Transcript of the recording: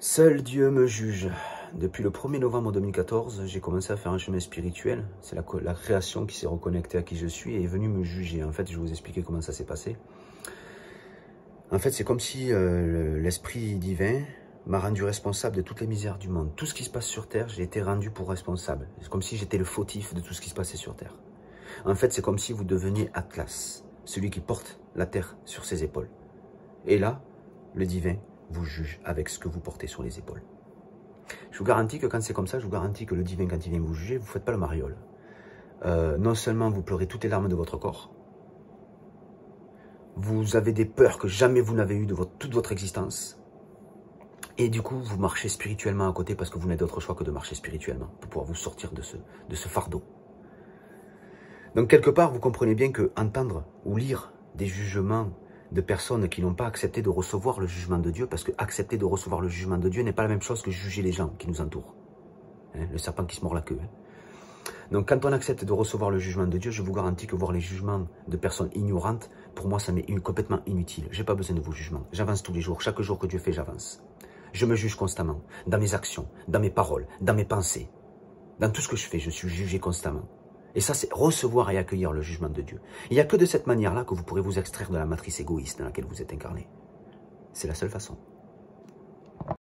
Seul Dieu me juge. Depuis le 1er novembre 2014, j'ai commencé à faire un chemin spirituel. C'est la création qui s'est reconnectée à qui je suis et est venue me juger. En fait, je vais vous expliquer comment ça s'est passé. En fait, c'est comme si l'Esprit divin m'a rendu responsable de toutes les misères du monde. Tout ce qui se passe sur Terre, j'ai été rendu pour responsable. C'est comme si j'étais le fautif de tout ce qui se passait sur Terre. En fait, c'est comme si vous deveniez Atlas, celui qui porte la Terre sur ses épaules. Et là, le divin vous juge avec ce que vous portez sur les épaules. Je vous garantis que quand c'est comme ça, je vous garantis que le divin, quand il vient vous juger, vous ne faites pas le mariole. Non seulement vous pleurez toutes les larmes de votre corps, vous avez des peurs que jamais vous n'avez eues de toute votre existence, et du coup, vous marchez spirituellement à côté parce que vous n'avez d'autre choix que de marcher spirituellement pour pouvoir vous sortir de ce fardeau. Donc quelque part, vous comprenez bien que entendre ou lire des jugements de personnes qui n'ont pas accepté de recevoir le jugement de Dieu, parce que accepter de recevoir le jugement de Dieu n'est pas la même chose que juger les gens qui nous entourent. Hein, le serpent qui se mord la queue. Hein. Donc quand on accepte de recevoir le jugement de Dieu, je vous garantis que voir les jugements de personnes ignorantes, pour moi, ça m'est complètement inutile. Je n'ai pas besoin de vos jugements. J'avance tous les jours. Chaque jour que Dieu fait, j'avance. Je me juge constamment. Dans mes actions, dans mes paroles, dans mes pensées. Dans tout ce que je fais, je suis jugé constamment. Et ça, c'est recevoir et accueillir le jugement de Dieu. Il n'y a que de cette manière-là que vous pourrez vous extraire de la matrice égoïste dans laquelle vous êtes incarné. C'est la seule façon.